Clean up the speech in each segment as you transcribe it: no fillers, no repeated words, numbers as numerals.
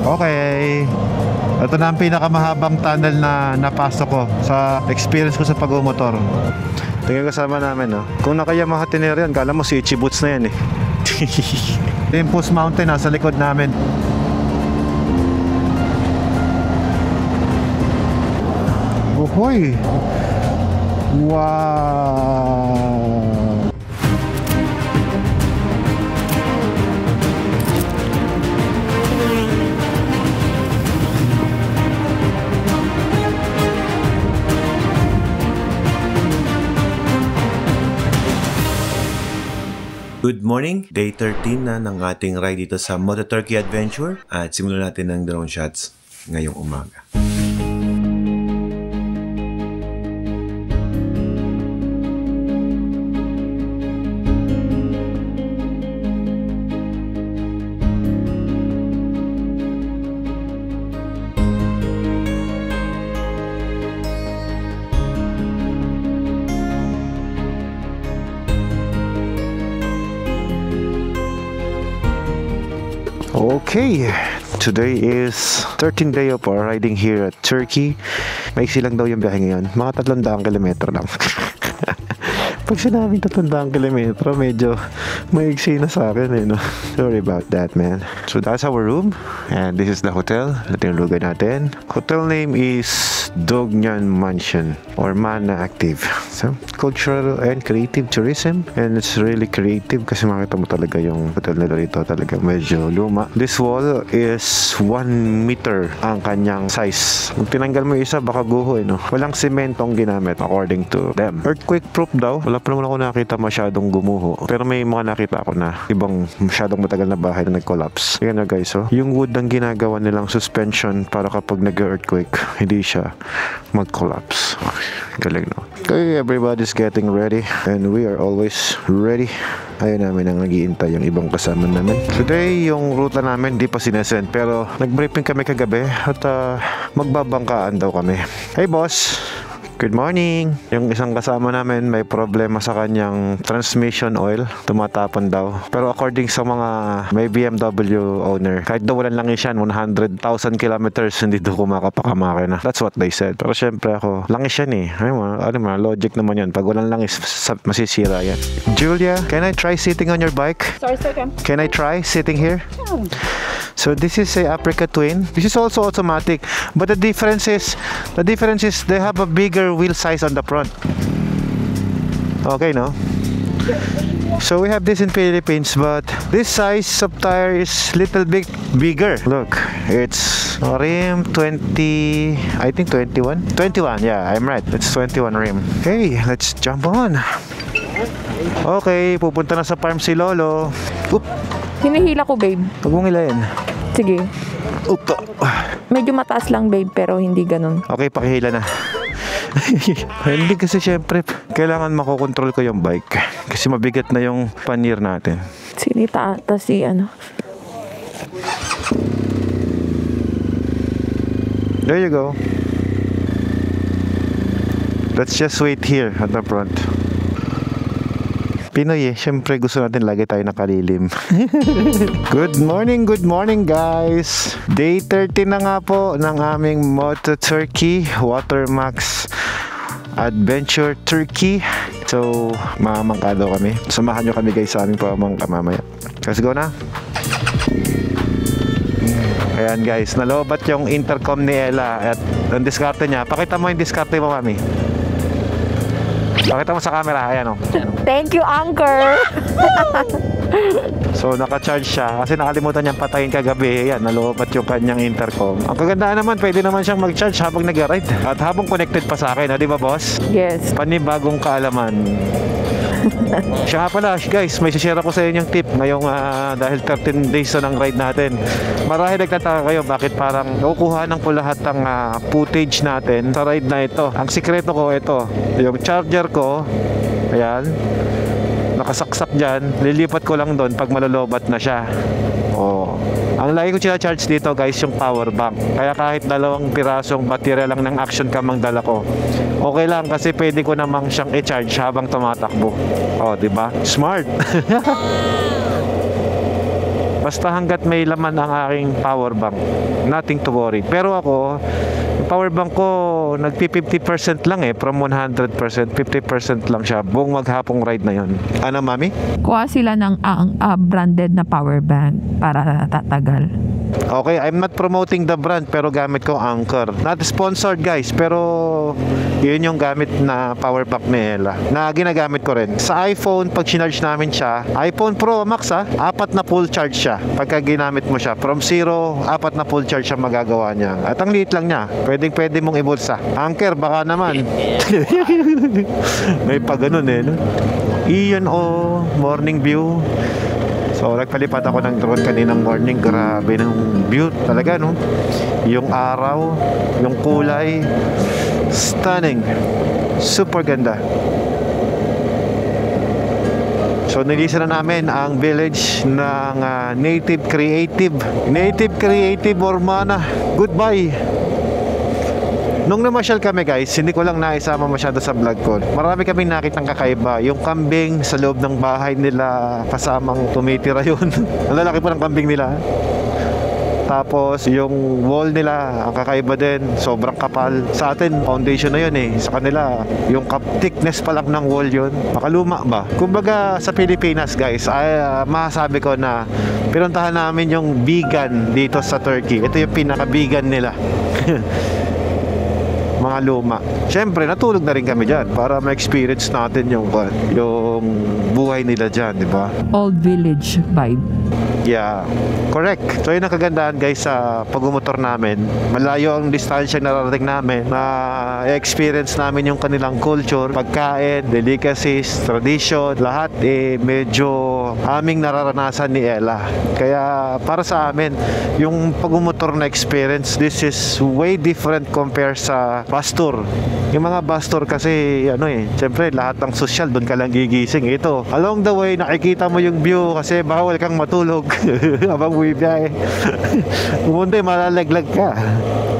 Okay. Ito na ang pinakamahabang tunnel na napasok ko sa experience ko sa pag-motor. Tingnan kasama namin, no? Kung naka-Yamaha Tenere yan, kala mo si Ichiboots na yan eh. Olympus Mountain nasa likod namin. Uhoy! Wow! Good morning! Day 13 na ng ating ride dito sa Moto Turkey Adventure at simulan natin ng drone shots ngayong umaga. Okay, today is 13th day of our riding here at Turkey. Maiksi lang daw yung biyahe ngayon. Mga 300 kilometro lang. Pag sinabing 300 kilometro, medyo maiksi na sa akin eh, no? Sorry about that, man. So that's our room and this is the hotel. Ito yung lugar natin. Hotel name is Dognan Mansion or Mana Active. So, cultural and creative tourism, and it's really creative kasi makita mo talaga yung hotel nila dito, talaga medyo luma. This wall is 1 meter ang kanyang size. Kung tinanggal mo yung isa, baka guho eh, no? Walang sementong ginamit according to them. Earthquake proof daw. Wala pa naman ako nakita masyadong gumuho, pero may mga nakita ako na ibang masyadong matagal na bahay na nag-collapse. Yan na guys, oh. Yung wood ang ginagawa nilang suspension para kapag nag-earthquake, hindi siya mag-collapse. Galing, no? Okay, everybody's getting ready and we are always ready. Ayun namin ang nag-iintay yung ibang kasama namin. Today, yung ruta namin di pa sinesend, pero nag-briefing kami kagabi at magbabangkaan daw kami. Hey boss! Good morning! Yung isang kasama namin may problema sa kanyang transmission oil. Tumatapon daw. Pero according sa mga may BMW owner, kahit daw walang langis yan, 100,000 kilometers, hindi daw kumakapakamake na. That's what they said. Pero syempre ako, langis yan eh. Logic naman yan. Pag walang langis, masisira yan. Julia, can I try sitting on your bike? Sorry, second. Can I try sitting here? Yeah. So this is a Aprica Twin. This is also automatic, but the difference is they have a bigger wheel size on the front. Okay, no? So we have this in Philippines, but this size of tire is little bit bigger. Look, it's rim 20, I think 21. 21, yeah, I'm right. It's 21 rim. Okay, let's jump on. Okay, pupunta na sa farm si Lolo. Oop. Hinihila ko, babe. Huwag mong hilayin. Sige. Oop. Medyo mataas lang, babe, pero hindi ganun. Okay, pakihila na. Hindi kasi syempre kailangan makokontrol ko yung bike kasi mabigat na yung pannier natin. Sinita ata si ano. There you go. Let's just wait here at the front. Pinoy eh, syempre gusto natin lagi tayo nakalilim. Good morning guys. Day 30 na nga po ng aming Moto Turkey Watermax Adventure Turkey. So, mamangkado kami. Samahan nyo kami guys sa aming pamangka mamaya. Let's go na. Ayan guys, nalobat yung intercom ni Ella at ang diskarte niya. Pakita mo yung diskarte mo, mami. Pakita mo sa camera, ayan o. Thank you, Anchor! So naka-charge siya kasi nakalimutan niyang patayin kagabi. Ayan, nalobat yung kanyang intercom. Ang kagandaan naman, pwede naman siyang mag-charge habang nag-ride at habang connected pa sa akin, di ba boss? Yes. Panibagong kaalaman. Siya nga pala guys, may share ako sa inyong tip ngayong dahil 13 days na ng ride natin. Marahil nagtataka kayo bakit parang nakukuhanan ko lahat ng footage natin sa ride na ito. Ang sikreto ko ito, yung charger ko, ayan, nakasaksak dyan, lilipat ko lang doon pag malolobat na siya. Oh. Ang lagi ko charge dito guys yung power bank. Kaya kahit 2 pirasong baterya lang ng action cam ang dala ko, okay lang kasi pwede ko namang siyang i-charge habang tumatakbo. Oh, di ba? Smart. Basta hanggat may laman ang aking power bank, nothing to worry. Pero ako, yung power bank ko, nagpi-50% lang from 100%, 50% lang siya buong maghapong ride na yon. Ano, mami? Kuha sila ng branded na power bank para tatagal. Okay, I'm not promoting the brand pero gamit ko Anchor. Not sponsored guys, pero yun yung gamit na power bank ni Ella na ginagamit ko rin. Sa iPhone, pag sinarge namin siya, iPhone Pro Max 4 na full charge siya. Pagka ginamit mo siya, from 0, 4 na full charge siya magagawa niya. At ang liit lang niya, pwede mong ibulsa. Anchor, baka naman. May pa ganun no? Iyon morning view. So, nagpalipat ako ng drone kaninang morning. Grabe ng view talaga, no? Yung araw, yung kulay, stunning. Super ganda. So, nilisa na namin ang village ng Native Creative. Native Creative Ormana. Goodbye! Nung namasyal kami guys, hindi ko lang naisama masyado sa vlog ko. Marami kaming nakitang kakaiba. Yung kambing sa loob ng bahay nila, kasamang tumitira yun. Ang lalaki pa ng kambing nila. Tapos yung wall nila, ang kakaiba din, sobrang kapal. Sa atin, foundation na yun Sa kanila, yung thickness pa lang ng wall yun. Makaluma ba? Kumbaga sa Pilipinas guys, masasabi ko na pinuntahan namin yung vegan dito sa Turkey. Ito yung pinaka-vegan nila. Mga luma. Siyempre, natulog na rin kami dyan para ma-experience natin yung buhay nila dyan, di ba? Old village vibe. Yeah, correct. So yun ang kagandahan guys sa pagmumotor namin. Malayo ang distansya nararating namin na experience namin yung kanilang culture, pagkain, delicacies, tradition, lahat medyo aming nararanasan ni Ella. Kaya para sa amin, yung pagmumotor na experience, this is way different compare sa bus tour. Yung mga bus tour kasi siyempre lahat ng social doon ka lang gigising. Ito, along the way nakikita mo yung view kasi bawal kang matulog habang bumibiyahe. Kumunti, malalaglag ka.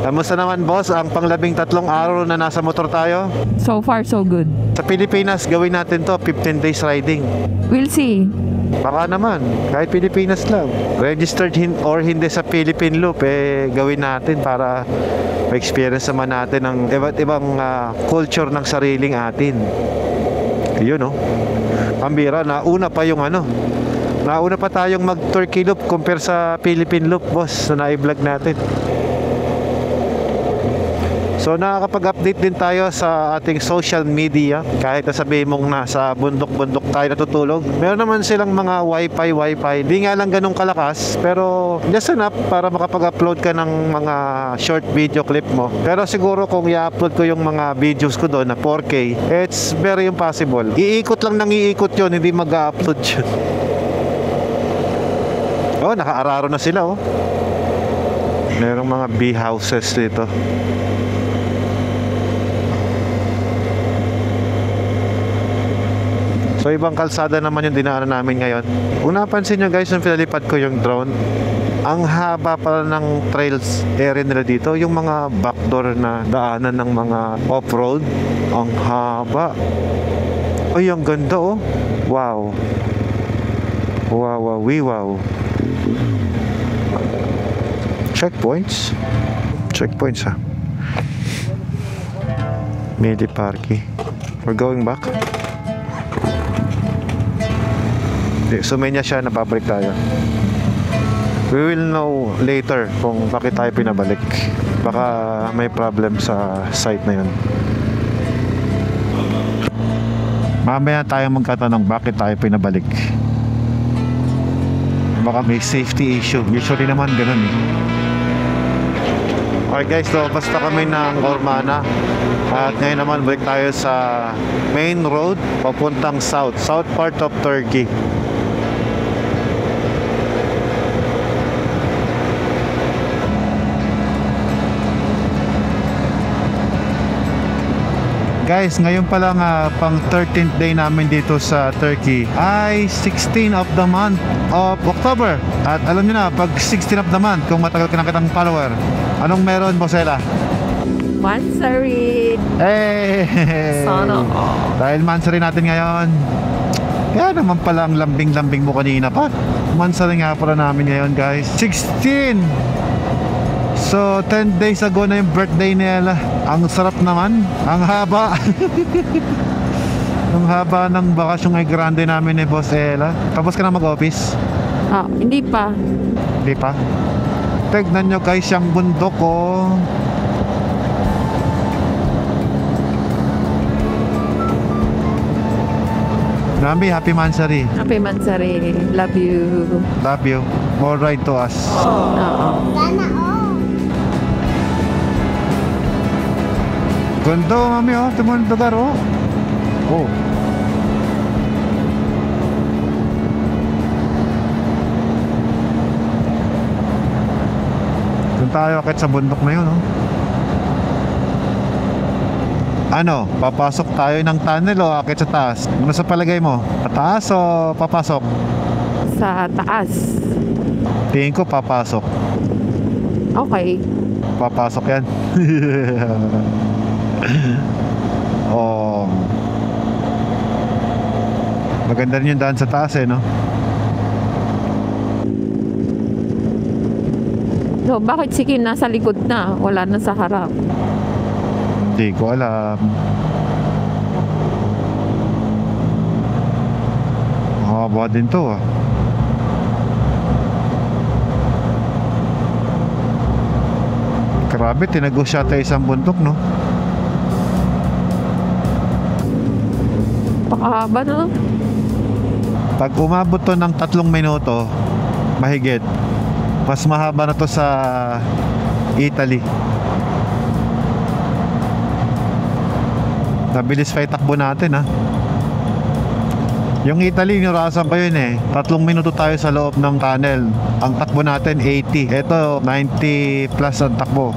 Kamusta naman boss, ang pang-13 araw na nasa motor tayo? So far, so good. Sa Pilipinas, gawin natin to 15 days riding. We'll see. Baka naman, kahit Pilipinas lang. Registered or hindi sa Philippine Loop, gawin natin para ma-experience naman natin ang iba't ibang culture ng sariling atin. Yun Pambira, nauna pa tayong mag-Turkey Loop compare sa Philippine Loop, boss, na na-vlog natin. So nakakapag-update din tayo sa ating social media kahit na sabihin mong nasa bundok-bundok tayo natutulog. Meron naman silang mga wifi. Hindi nga lang ganun kalakas pero just enough para makapag-upload ka ng mga short video clip mo. Pero siguro kung i-upload ko yung mga videos ko doon na 4K, it's very impossible. Iikot lang nang iikot yun, hindi mag-upload yun. Naka-araro na sila Merong mga bee houses dito. So ibang kalsada naman yung dinaanan namin ngayon. Kung napansin nyo guys, nung pinalipad ko yung drone, ang haba pala ng trails area nila dito. Yung mga backdoor na daanan ng mga off-road, ang haba. Ay, ang ganda Wow. Wow. Checkpoints Mili Parky. We're going back. Sumenya siya, napabalik tayo. We will know later kung bakit tayo pinabalik. Baka may problem sa site na yun. Mamaya tayo magkatanong bakit tayo pinabalik. Baka may safety issue. Usually naman ganun Okay guys, so basta kami ng Ormana. At ngayon naman balik tayo sa main road papuntang south part of Turkey. Guys, ngayon pa lang pang 13th day namin dito sa Turkey ay 16 of the month of October. At alam niyo na, pag 16 of the month, kung matagal ka na kitang follower, anong meron, Bosela? Mansarit. Hey! Sana Dahil Mansarit natin ngayon, Kaya naman pala ang lambing-lambing mo kanina pa. Mansari nga pala namin ngayon guys. 16! So 10 days ago na yung birthday ni Ella. Ang sarap naman. Ang haba. Ang haba ng bakasyong ay grande namin ni Boss Ella. Tapos ka na mag-office? Hindi pa. Hindi pa? Tignan nyo guys yung bundok ko. Nami, happy Mansari. Happy Mansari. Love you. Love you. More ride to us. Oo. Ganda mami oh. Ito mo yung lugar oh. Oh. Doon tayo akit sa bundok na yun oh. Ano, papasok tayo ng tunnel o akit sa taas? Ano sa palagay mo? Pataas o papasok? Sa taas. Tingin ko papasok. Okay. Papasok yan. Oh. Maganda rin yung daan sa taas eh, no? So, bakit si Kim nasa likod na? Wala na sa harap. Hindi ko alam. Mahaba din to ah. Grabe, tinagos siya tayo isang bundok, no? Pakahaba na. Pag umabot to ng 3 minuto, mahigit, mas mahaba na to sa Italy. Nabilis pa itakbo natin ha. Yung Italy, nirasan ko yun eh. 3 minuto tayo sa loob ng tunnel. Ang takbo natin 80. Ito 90 plus ang takbo.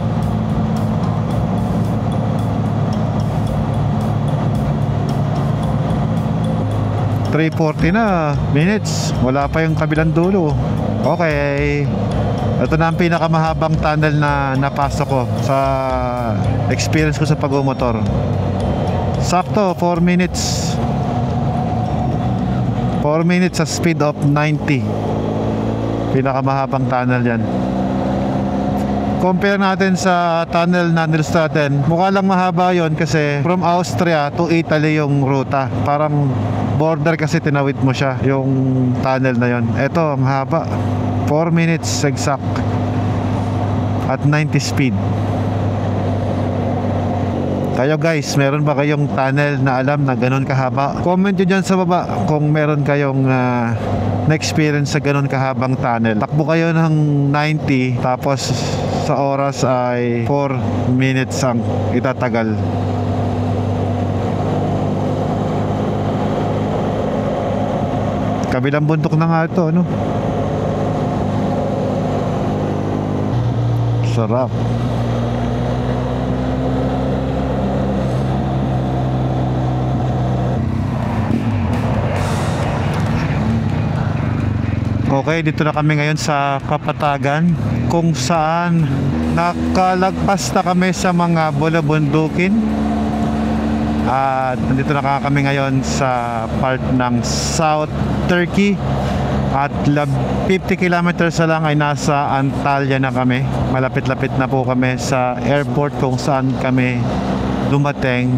$3.40 na minutes. Wala pa yung kabilang dulo. Okay. Ito na ang pinakamahabang tunnel na napasok ko sa experience ko sa pag-motor. Sakto, 4 minutes. 4 minutes sa speed of 90. Pinakamahabang tunnel yan. Compare natin sa tunnel na nilista natin. Mukha lang mahaba yon kasi from Austria to Italy yung ruta. Parang border kasi tinawid mo siya, yung tunnel na yon. Ito, ang haba. 4 minutes exact. At 90 speed. Kayo guys, meron ba kayong tunnel na alam na ganun kahaba? Comment nyo dyan sa baba kung meron kayong na-experience sa ganun kahabang tunnel. Takbo kayo ng 90 tapos sa oras ay 4 minutes ang itatagal. Kabilang bundok na nga ito, ano? Sarap. Okay, dito na kami ngayon sa Kapatagan, kung saan nakalagpas na kami sa mga bulabundukin. At nandito na kami ngayon sa part ng South Turkey. At 50 kilometers na lang ay nasa Antalya na kami. Malapit-lapit na po kami sa airport kung saan kami dumating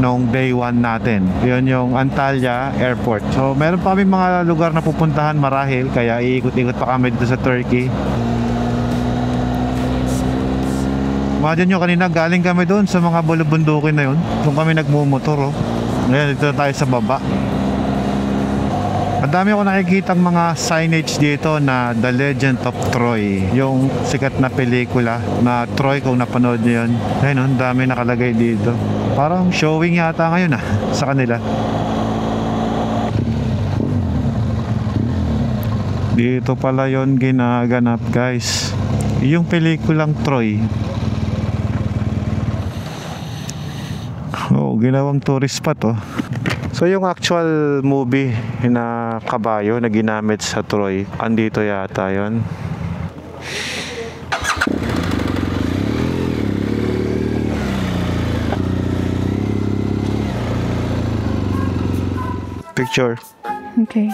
nung day 1 natin. Yun yung Antalya Airport. So meron pa kami mga lugar na pupuntahan marahil, kaya iikot-ikot pa kami dito sa Turkey. Imagine nyo, kanina galing kami doon sa mga bulubundukin na yun. Doon kami nagmumotor oh. Ngayon dito tayo sa baba. Ang dami ako nakikitang mga signage dito na The Legend of Troy. Yung sikat na pelikula na Troy, kung napanood nyo yun. Ayun, ang dami nakalagay dito. Parang showing yata ngayon sa kanila. Dito pala yon ginaganap guys. Yung pelikulang Troy. Oh, ginawang tourist spot oh. So yung actual movie na kabayo na ginamit sa Troy, andito yata yon. Picture. Okay.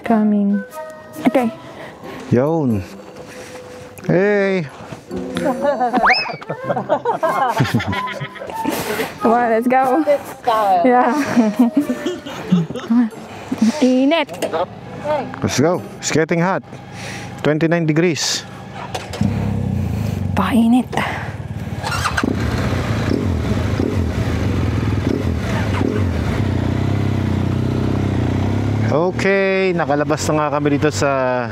Coming. Okay. Yun. Hey! Come on, let's go. Yeah. Init. Let's go. It's getting hot. 29 degrees. Painit. Okay, nakalabas na nga kami dito sa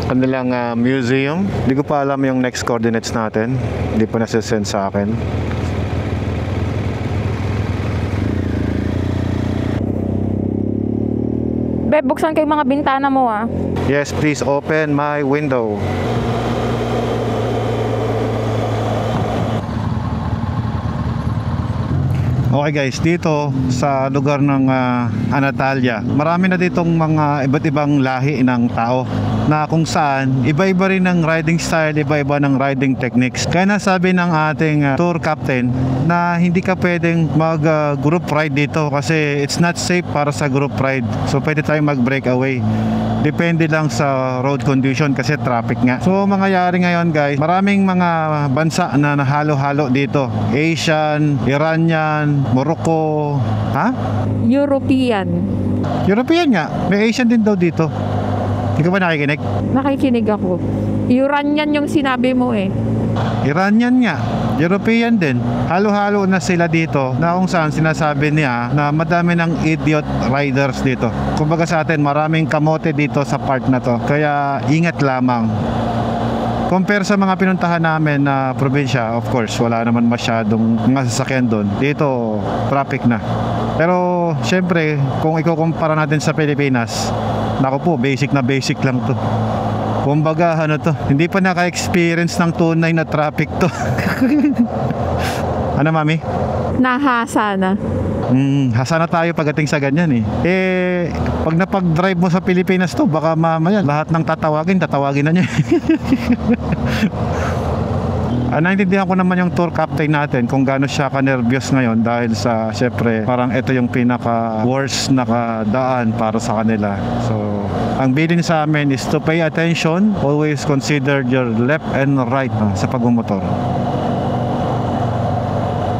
kanilang museum. Hindi ko pa alam yung next coordinates natin. Hindi pa nasisend sa akin. Beb, buksan ko yung mga bintana mo ah. Yes, please open my window. Okay guys, dito sa lugar ng Antalya, marami na ditong mga iba't ibang lahi ng tao na kung saan iba-iba rin ng riding style, iba-iba ng riding techniques. Kaya nasabi ng ating tour captain na hindi ka pwedeng mag group ride dito kasi it's not safe para sa group ride. So pwede tayong mag breakaway. Depende lang sa road condition kasi traffic nga. So mangyayari ngayon guys, maraming mga bansa na nahalo-halo dito. Asian, Iranian, Morocco, ha? European. European nga. May Asian din daw dito. Hindi ka ba nakikinig? Nakikinig ako. Iranian yung sinabi mo eh. Iranian nga. European din. Halo-halo na sila dito na kung saan sinasabi niya na madami ng idiot riders dito. Kumbaga sa atin, maraming kamote dito sa part na to. Kaya ingat lamang. Compare sa mga pinuntahan namin na probinsya, of course, wala naman masyadong mga sasakyan doon. Dito, traffic na. Pero, syempre, kung ikukumpara natin sa Pilipinas, naku po, basic na basic lang to. Kumbaga, ano to, hindi pa naka-experience ng tunay na traffic to. Ano, mami? Nahasa na. Hasa na tayo pagdating sa ganyan eh. Pag napag-drive mo sa Pilipinas to, baka mamaya lahat ng tatawagin na niya. Naintindihan ko naman yung tour captain natin kung gaano siya ka-nervyos ngayon dahil sa, syempre, parang ito yung pinaka-worst na daan para sa kanila. So, ang bilin sa amin is to pay attention, always consider your left and right sa pagmumotor.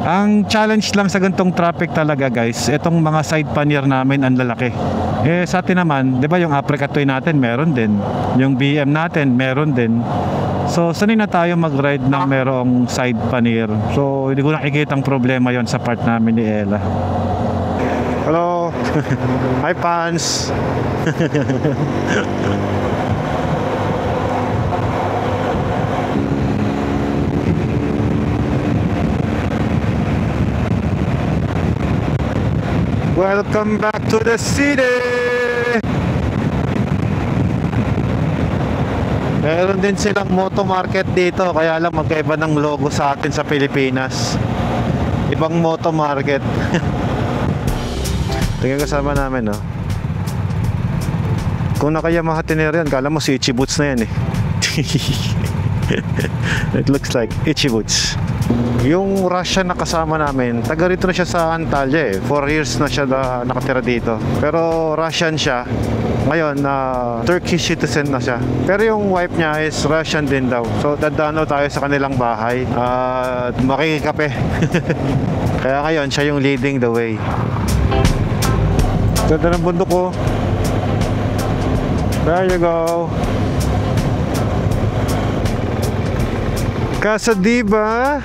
Ang challenge lang sa ganitong traffic talaga guys, itong mga side pannier namin ang lalaki. Sa atin naman, di ba yung Africa Twin natin meron din, yung BM natin meron din. So sanay na tayo mag-ride ng merong side pannier. So hindi ko nakikita ang problema yon sa part namin ni Ella. Hello. Hi Pans. Welcome back to the city. Meron din silang moto market dito, kaya lang magkaiba ng logo sa atin sa Pilipinas. Ibang moto market. Tingnan kasama namin, no? Kung naka-Yamaha Tenere yan, kala mo si Ichiboots na yan eh. It looks like Ichiboots. Yung Russian na kasama namin, taga rito na siya sa Antalya eh. 4 years na siya nakatira dito. Pero Russian siya. Ngayon, Turkish citizen na siya. Pero yung wife niya is Russian din daw. So, dadaan tayo sa kanilang bahay at makikikape. Kaya ngayon, siya yung leading the way. Ganda ng bundok ko. There you go. Casa Diba.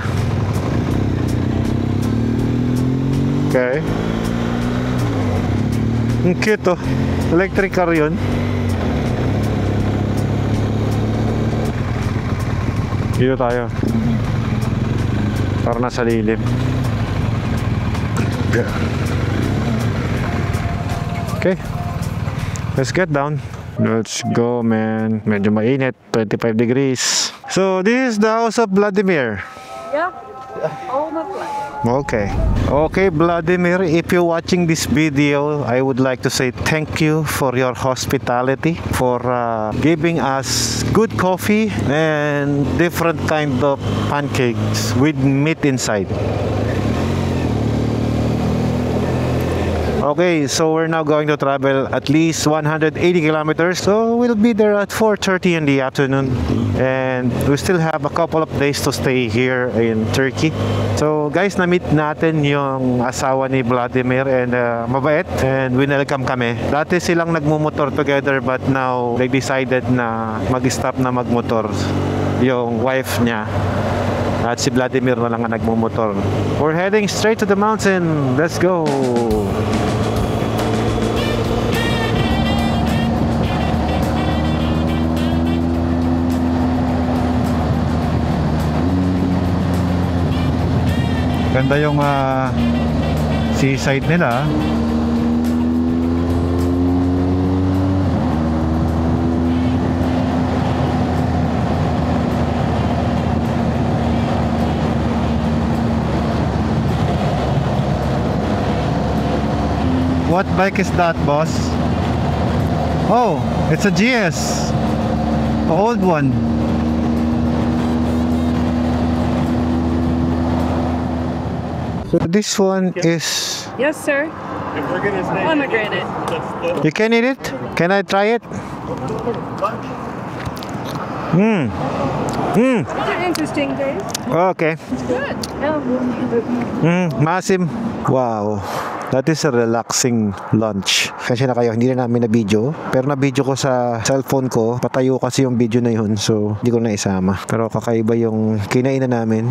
Okay. Ang cute oh. Electric car yun. Dito tayo. Para nasa lilim. Okay. Let's get down. Let's go, man. Medyo mainit. 25 degrees. So, this is the house of Vladimir. Yeah. All my plan. Okay. Okay, Vladimir, if you're watching this video, I would like to say thank you for your hospitality, for giving us good coffee and different kind of pancakes with meat inside. Okay, so we're now going to travel at least 180 kilometers. So we'll be there at 4:30 in the afternoon. And we still have a couple of days to stay here in Turkey. So guys, na-meet natin yung asawa ni Vladimir and mabait and winelcome kami. Dati silang nagmumotor together but now they decided na mag-stop na magmotor yung wife niya. At si Vladimir na lang ang nagmumotor. We're heading straight to the mountain. Let's go! Ganda yung seaside nila. What bike is that, boss? Oh, it's a GS. The old one. So this one is... Yes, sir. Pomegranate. You can eat it? Can I try it? These are interesting days. Okay. Good. Masim. Wow. That is a relaxing lunch. Kasi na kayo, hindi na namin na video. Pero na video ko sa cellphone ko. Patayo kasi yung video na yun. So, hindi ko na isama. Pero kakaiba yung kinainan namin.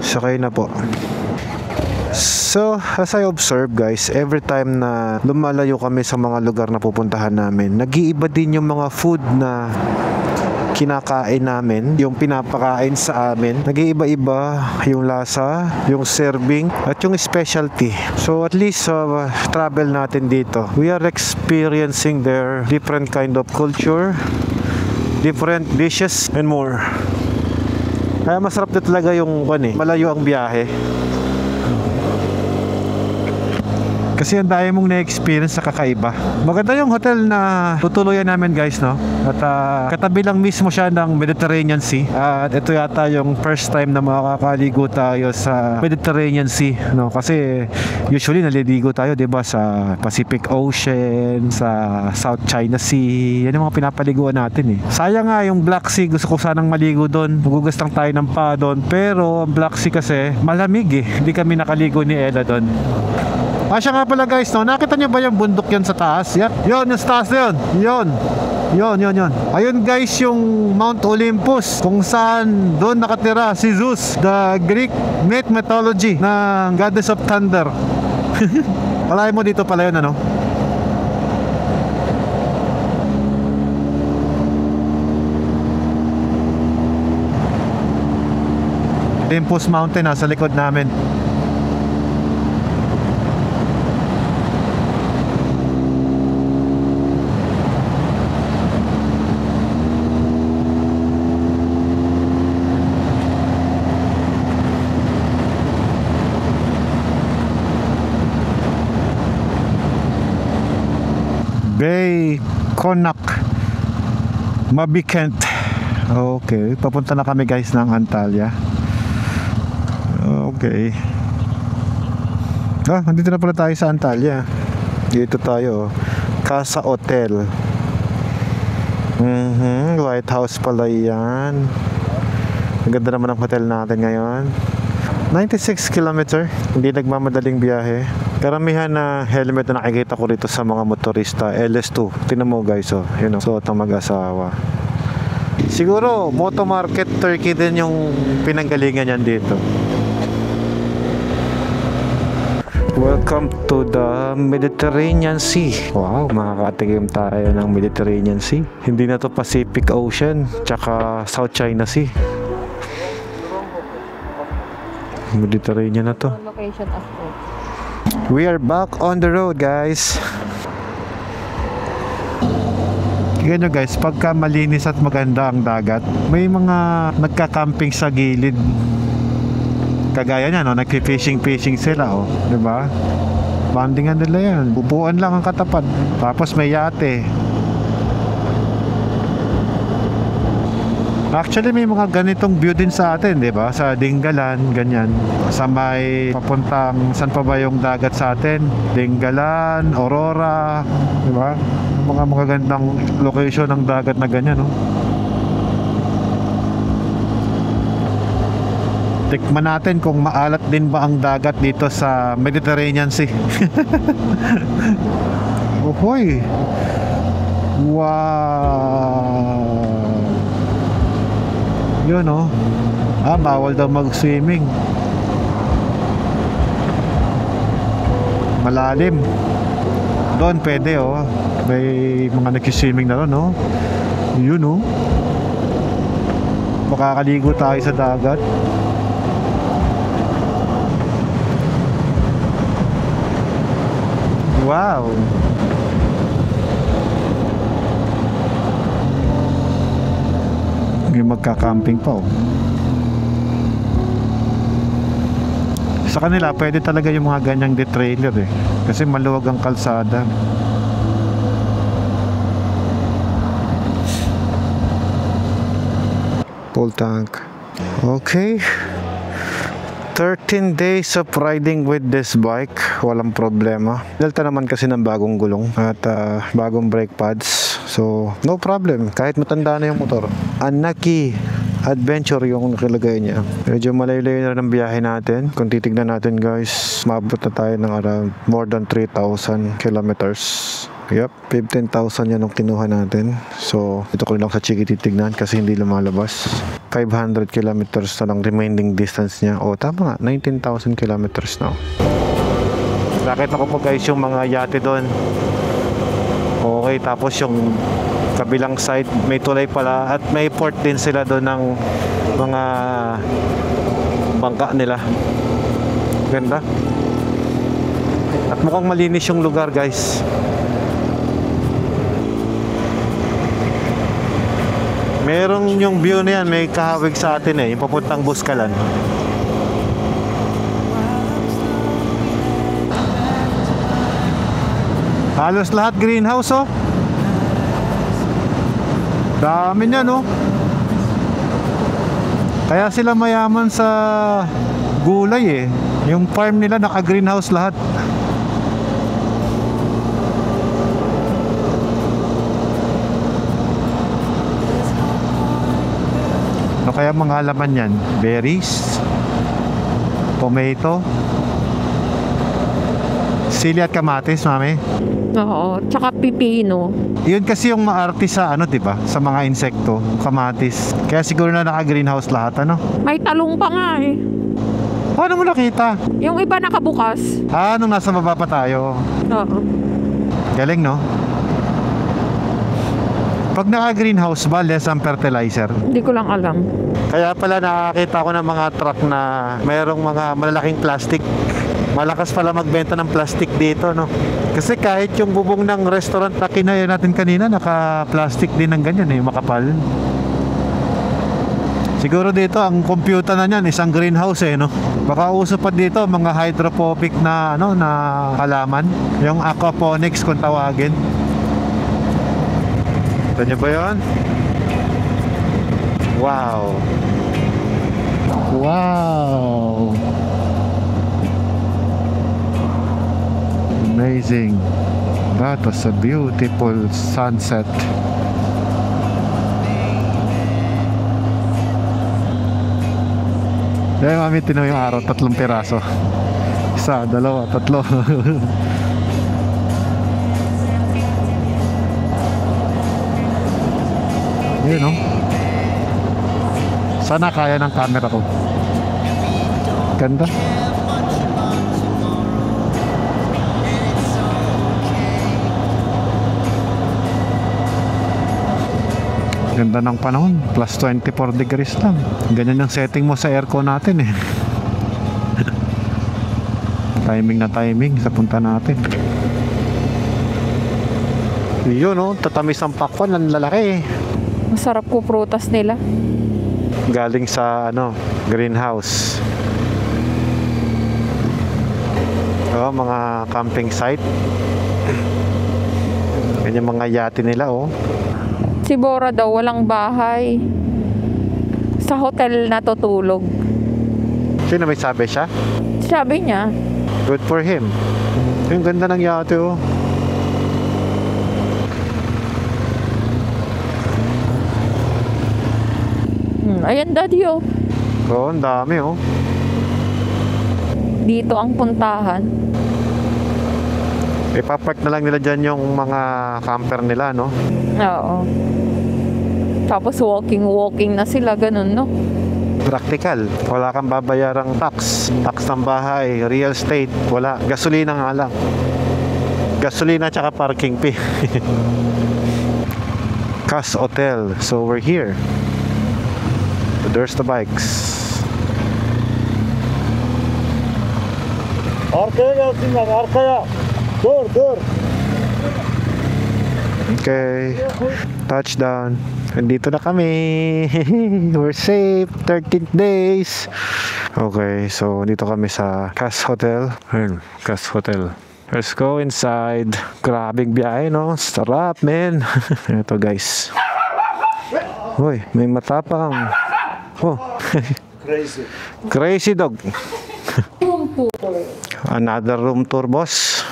So, kayo na po. So, as I observe guys, every time na lumalayo kami sa mga lugar na pupuntahan namin, nag-iiba din yung mga food na kinakain namin, yung pinapakain sa amin. Nag-iiba-iba yung lasa, yung serving, at yung specialty. So, at least sa travel natin dito, we are experiencing their different kind of culture, different dishes, and more. Kaya masarap na talaga yung malayo ang biyahe. Kasi ang dami mong na-experience sa kakaiba. Maganda yung hotel na tutuluyan namin guys, no? At katabi lang mismo siya ng Mediterranean Sea. At ito yata yung first time na makakaligo tayo sa Mediterranean Sea, no? Kasi usually naliligo tayo, 'di ba, sa Pacific Ocean, sa South China Sea. Yan yung mga pinapaliguan natin eh. Sayang nga yung Black Sea, gusto ko sanang maligo doon. Magugas lang tayo ng paa doon. Pero ang Black Sea kasi malamig eh. Hindi kami nakaligo ni Ella doon. Siya nga pala guys, no? Nakita niyo ba yung bundok yan sa taas? Yan. Yun, yung taas na yun. Yun. Ayun guys, yung Mount Olympus, kung saan doon nakatira si Zeus, the Greek mythology ng goddess of thunder. Palay mo dito pala yun, ano? Olympus Mountain, nasa likod namin. Bay Konak Mabikent. Okay, papunta na kami guys ng Antalya. Okay. Nandito na pala tayo sa Antalya. Dito tayo, Casa Hotel. White House pala yan. Ang ganda naman ang hotel natin ngayon. 96 kilometer. Hindi nagmamadaling biyahe. Karamihan na helmet na nakikita ko rito sa mga motorista, LS2. Tingnan mo guys, yun ang suot ng mag-asawa. Siguro Moto Market Turkey din yung pinanggalingan yan dito. Welcome to the Mediterranean Sea. Wow, makakatikim tayo ng Mediterranean Sea. Hindi na to Pacific Ocean tsaka South China Sea. Mediterranean na to. Location after. We are back on the road guys. Tingnan nyo guys, pagka malinis at maganda ang dagat, may mga nagka-camping sa gilid. Kagaya niya, no? Nagpi-fishing sila, oh, 'di ba? Bandingan nila 'yan. Bubuan lang ang katapat. Tapos may yate. Actually, may mga ganitong view din sa atin, di ba? Sa Dingalan, ganyan. Sa may papuntang, saan pa ba yung dagat sa atin? Dingalan, Aurora, di ba? Mga magagandang location ng dagat na ganyan, no? Tikman natin kung maalat din ba ang dagat dito sa Mediterranean Sea. Ohoy! Wow! Yun, oh. Bawal daw mag-swimming. Malalim. Doon pwede, oh. May mga nag-swimming na ron, oh. Yun, oh. Makakaligo tayo sa dagat. Wow! May magka-camping pa, oh. Sa kanila pwede talaga yung mga ganyang trailer eh, kasi maluwag ang kalsada. Full tank. Okay, 13 days of riding with this bike, walang problema. Delta naman kasi ng bagong gulong at bagong brake pads, so no problem kahit matanda na yung motor. Anaki Adventure yung nakalagay niya. Medyo malayo-layo na ng biyahe natin. Kung titignan natin guys, maabot na tayo ng around more than 3,000 kilometers. Yep, 15,000 yan ang kinuha natin. So, ito ko lang sa Chiki titignan kasi hindi lumalabas. 500 kilometers na lang remaining distance niya. O, tama nga, 19,000 kilometers na. Nakita ko po guys yung mga yate doon. Okay, tapos yung kabilang side may tulay pala at may port din sila doon ng mga bangka nila. Ganda. At mukhang malinis yung lugar guys. Merong yung view na yan, may kahawig sa atin eh, yung papuntang Buskalan. Halos lahat greenhouse, oh. Dami niya, no? Kaya sila mayaman sa gulay eh. Yung farm nila naka-greenhouse lahat. Ano kaya mga halaman yan? Berries, tomato, sili at kamatis, mami. Oo, tsaka pipino. Yun kasi yung maarte sa ano, 'di ba? Sa mga insekto, kamatis. Kaya siguro na naka-greenhouse lahat, ano? May talong pa nga eh. Paano mo nakita? Yung iba nakabukas. Nung nasa baba pa tayo. Oo. Galing, no? Pag naka-greenhouse ba, less ang fertilizer? Hindi ko lang alam. Kaya pala nakakita ko ng mga truck na mayroong mga malalaking plastic. Malakas pala magbenta ng plastic dito, no? Kasi kahit yung bubong ng restaurant na kinaya natin kanina, naka-plastic din ng ganyan eh, makapal. Siguro dito, ang computer na niyan, isang greenhouse eh, no? Baka uso pa dito, mga hydroponic na, ano, na halaman. Yung aquaponics kung tawagin. Ito nyo ba yun? Wow! Wow! Amazing. That was a beautiful sunset. Dahil mami, tinaw yung araw, 3 piraso. 1, 2, 3. Yun, no? Sana kaya ng camera ko. Ganda. Ganda ng panahon, plus 24 degrees lang. Ganyan yung setting mo sa aircon natin eh. Timing na timing sa punta natin. Yun, oh, tatamis ang pakwan, ang lalaki. Masarap po prutas nila. Galing sa ano, greenhouse. Oh, mga camping site. Ganyan mga yate nila, oh. Si Bora daw walang bahay. Sa hotel natutulog. Sino may sabi siya? Sabi niya, Good for him. Yung ganda ng yate, oh. ayan daddy oh. Oo, ang dami, oh. Dito ang puntahan. Ipapark na lang nila dyan yung mga camper nila, no? Oo. Tapos walking na sila, ganun, no? Practical. Wala kang babayarang tax. Tax ng bahay, real estate. Wala. Gasolina nga lang. Gasolina tsaka parking fee. Cas Hotel. So we're here. So there's the bikes. Arkaya gelsinler, arkaya. Dur. Okay. Touchdown. Nandito na kami. We're safe. 13 days. Okay, so dito kami sa Cas Hotel. Ayun, Cas Hotel. Let's go inside. Grabing biyahe, no? Sarap, man. Ito, guys. Uy, may matapang. Oh. Crazy dog. Another room tour, boss.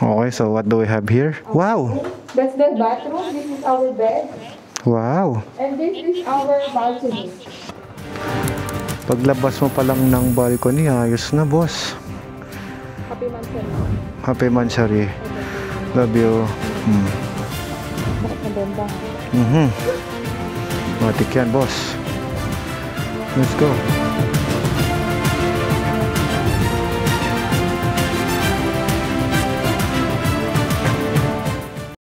Okay, so what do we have here? Wow. That's the bathroom. This is our bed. Wow. And this is our balcony. Paglabas mo pa lang ng balcony, ayos na, boss. Happy Mansion. Happy Mansari. Love you. Bakit maganda? Matik yan, boss. Let's go.